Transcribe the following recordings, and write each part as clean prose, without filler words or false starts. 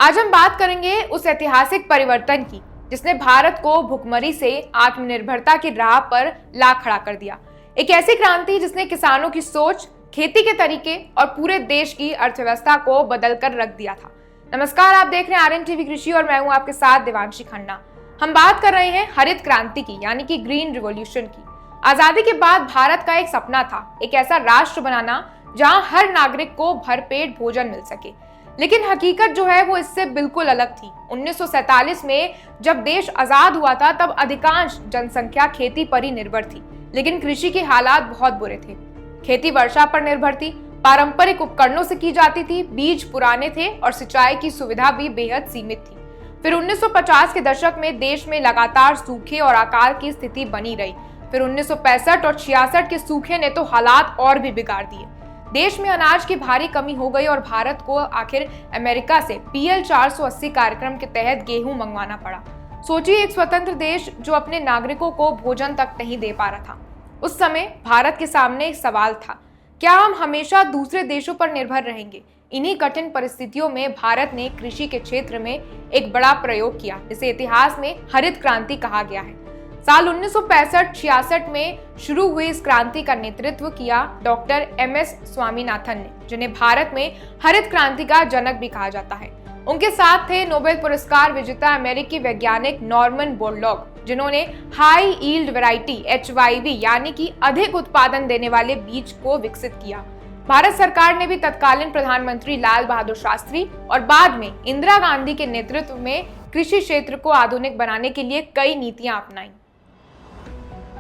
आज हम बात करेंगे उस ऐतिहासिक परिवर्तन की जिसने भारत को भुखमरी से आत्मनिर्भरता की राह पर ला खड़ा कर दिया। एक ऐसी क्रांति जिसने किसानों की सोच, खेती के तरीके और पूरे देश की अर्थव्यवस्था को बदल कर रख दिया था। नमस्कार, आप देख रहे हैं आरएन टीवी कृषि और मैं हूं आपके साथ देवांशी खन्ना। हम बात कर रहे हैं हरित क्रांति की, यानी कि ग्रीन रिवॉल्यूशन की। आजादी के बाद भारत का एक सपना था, एक ऐसा राष्ट्र बनाना जहां हर नागरिक को भरपेट भोजन मिल सके। लेकिन हकीकत जो है वो इससे बिल्कुल अलग थी। 1947 में जब देश आजाद हुआ था तब अधिकांश जनसंख्या खेती पर ही निर्भर थी, लेकिन कृषि के हालात बहुत बुरे थे। खेती वर्षा पर निर्भर थी, पारंपरिक उपकरणों से की जाती थी, बीज पुराने थे और सिंचाई की सुविधा भी बेहद सीमित थी। फिर 1950 के दशक में देश में लगातार सूखे और अकाल की स्थिति बनी रही। फिर 1965 और 66 के सूखे ने तो हालात और भी बिगाड़ दिए। देश में अनाज की भारी कमी हो गई और भारत को आखिर अमेरिका से PL 480 कार्यक्रम के तहत गेहूं मंगवाना पड़ा। सोचिए, एक स्वतंत्र देश जो अपने नागरिकों को भोजन तक नहीं दे पा रहा था। उस समय भारत के सामने एक सवाल था, क्या हम हमेशा दूसरे देशों पर निर्भर रहेंगे? इन्हीं कठिन परिस्थितियों में भारत ने कृषि के क्षेत्र में एक बड़ा प्रयोग किया, जिसे इतिहास में हरित क्रांति कहा गया है। साल 1965-66 में शुरू हुई इस क्रांति का नेतृत्व किया डॉक्टर MS स्वामीनाथन ने, जिन्हें भारत में हरित क्रांति का जनक भी कहा जाता है। उनके साथ थे नोबेल पुरस्कार विजेता अमेरिकी वैज्ञानिक नॉर्मन बोरलॉग, जिन्होंने हाई यील्ड वैरायटी HYV यानी कि अधिक उत्पादन देने वाले बीज को विकसित किया। भारत सरकार ने भी तत्कालीन प्रधानमंत्री लाल बहादुर शास्त्री और बाद में इंदिरा गांधी के नेतृत्व में कृषि क्षेत्र को आधुनिक बनाने के लिए कई नीतियां अपनाई।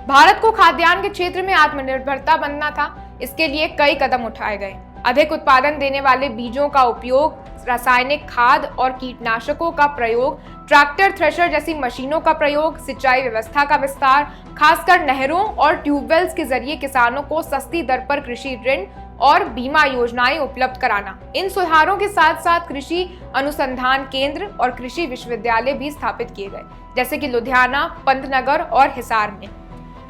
भारत को खाद्यान्न के क्षेत्र में आत्मनिर्भरता बनना था, इसके लिए कई कदम उठाए गए। अधिक उत्पादन देने वाले बीजों का उपयोग, रासायनिक खाद और कीटनाशकों का प्रयोग, ट्रैक्टर, थ्रेशर जैसी मशीनों का प्रयोग, सिंचाई व्यवस्था का विस्तार, खासकर नहरों और ट्यूबवेल्स के जरिए किसानों को सस्ती दर पर कृषि ऋण और बीमा योजनाएं उपलब्ध कराना। इन सुधारों के साथ साथ कृषि अनुसंधान केंद्र और कृषि विश्वविद्यालय भी स्थापित किए गए, जैसे कि लुधियाना, पंतनगर और हिसार में।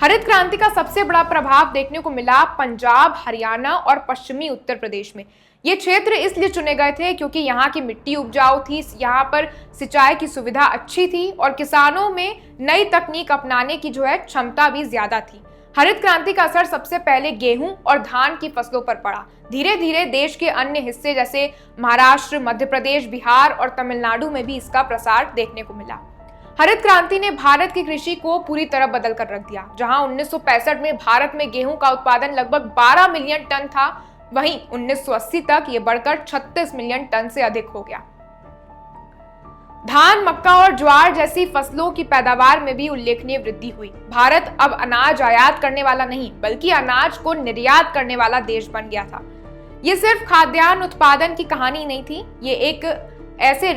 हरित क्रांति का सबसे बड़ा प्रभाव देखने को मिला पंजाब, हरियाणा और पश्चिमी उत्तर प्रदेश में। ये क्षेत्र इसलिए चुने गए थे क्योंकि यहाँ की मिट्टी उपजाऊ थी, यहाँ पर सिंचाई की सुविधा अच्छी थी और किसानों में नई तकनीक अपनाने की क्षमता भी ज्यादा थी। हरित क्रांति का असर सबसे पहले गेहूं और धान की फसलों पर पड़ा। धीरे धीरे देश के अन्य हिस्से जैसे महाराष्ट्र, मध्य प्रदेश, बिहार और तमिलनाडु में भी इसका प्रसार देखने को मिला। हरित क्रांति ने भारत की कृषि को पूरी तरह बदल कर रख दिया। जहां 1965 में भारत में गेहूं का उत्पादन लगभग 12 मिलियन टन था, वहीं 1980 तक ये बढ़कर 36 मिलियन टन से अधिक हो गया। धान, मक्का और ज्वार जैसी फसलों की पैदावार में भी उल्लेखनीय वृद्धि हुई। भारत अब अनाज आयात करने वाला नहीं, बल्कि अनाज को निर्यात करने वाला देश बन गया था। ये सिर्फ खाद्यान्न उत्पादन की कहानी नहीं थी, ये एक ऐसे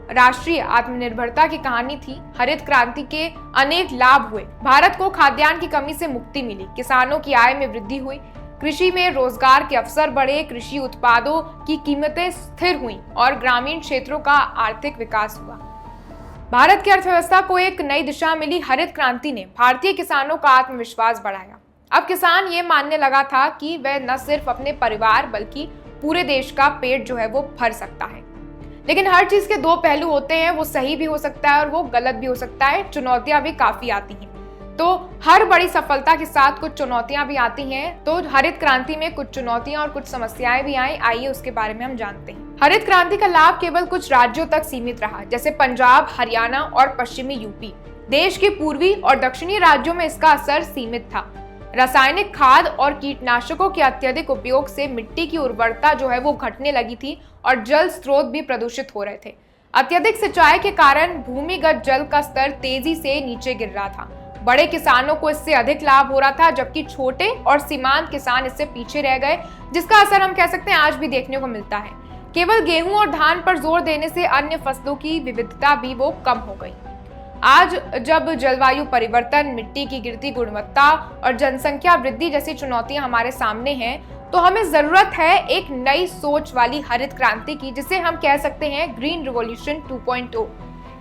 राष्ट्रीय आत्मनिर्भरता की कहानी थी। हरित क्रांति के अनेक लाभ हुए। भारत को खाद्यान्न की कमी से मुक्ति मिली, किसानों की आय में वृद्धि हुई, कृषि में रोजगार के अवसर बढ़े, कृषि उत्पादों की कीमतें स्थिर हुई और ग्रामीण क्षेत्रों का आर्थिक विकास हुआ। भारत की अर्थव्यवस्था को एक नई दिशा मिली। हरित क्रांति ने भारतीय किसानों का आत्मविश्वास बढ़ाया। अब किसान ये मानने लगा था कि वह न सिर्फ अपने परिवार बल्कि पूरे देश का पेट वो भर सकता है। लेकिन हर चीज के दो पहलू होते हैं, वो सही भी हो सकता है और वो गलत भी हो सकता है। चुनौतियां भी काफी आती हैं, तो हर बड़ी सफलता के साथ कुछ चुनौतियां भी आती हैं। तो हरित क्रांति में कुछ चुनौतियां और कुछ समस्याएं भी आई। आइए उसके बारे में हम जानते हैं। हरित क्रांति का लाभ केवल कुछ राज्यों तक सीमित रहा, जैसे पंजाब, हरियाणा और पश्चिमी यूपी। देश के पूर्वी और दक्षिणी राज्यों में इसका असर सीमित था। रासायनिक खाद और कीटनाशकों के अत्यधिक उपयोग से मिट्टी की उर्वरता वो घटने लगी थी और जल स्रोत भी प्रदूषित हो रहे थे। अत्यधिक सिंचाई के कारण भूमिगत जल का स्तर तेजी से नीचे गिर रहा था। बड़े किसानों को इससे अधिक लाभ हो रहा था, जबकि छोटे और सीमांत किसान इससे पीछे रह गए, जिसका असर हम कह सकते हैं आज भी देखने को मिलता है। केवल गेहूं और धान पर जोर देने से अन्य फसलों की विविधता भी कम हो गई। आज जब जलवायु परिवर्तन, मिट्टी की गिरती गुणवत्ता और जनसंख्या वृद्धि जैसी चुनौतियां हमारे सामने हैं, तो हमें जरूरत है एक नई सोच वाली हरित क्रांति की, जिसे हम कह सकते हैं ग्रीन रिवॉल्यूशन 2.0।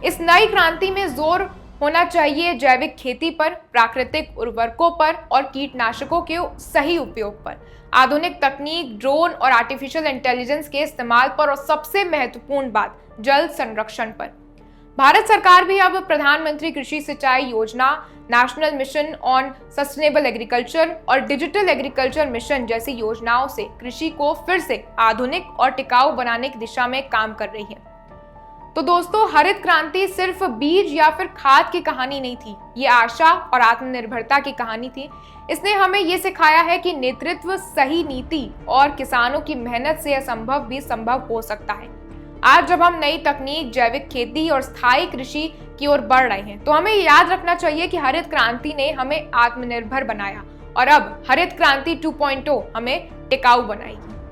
इस नई क्रांति में जोर होना चाहिए जैविक खेती पर, प्राकृतिक उर्वरकों पर और कीटनाशकों के सही उपयोग पर। आधुनिक तकनीक, ड्रोन और आर्टिफिशियल इंटेलिजेंस के इस्तेमाल पर, और सबसे महत्वपूर्ण बात जल संरक्षण पर। भारत सरकार भी अब प्रधानमंत्री कृषि सिंचाई योजना, national mission on sustainable agriculture और डिजिटल एग्रीकल्चर मिशन जैसी योजनाओं से कृषि को फिर से आधुनिक और टिकाऊ बनाने की दिशा में काम कर रही है। तो दोस्तों, हरित क्रांति सिर्फ बीज या फिर खाद की कहानी नहीं थी, ये आशा और आत्मनिर्भरता की कहानी थी। इसने हमें ये सिखाया है कि नेतृत्व, सही नीति और किसानों की मेहनत से असंभव भी संभव हो सकता है। आज जब हम नई तकनीक, जैविक खेती और स्थायी कृषि की ओर बढ़ रहे हैं, तो हमें याद रखना चाहिए कि हरित क्रांति ने हमें आत्मनिर्भर बनाया और अब हरित क्रांति 2.0 हमें टिकाऊ बनाएगी।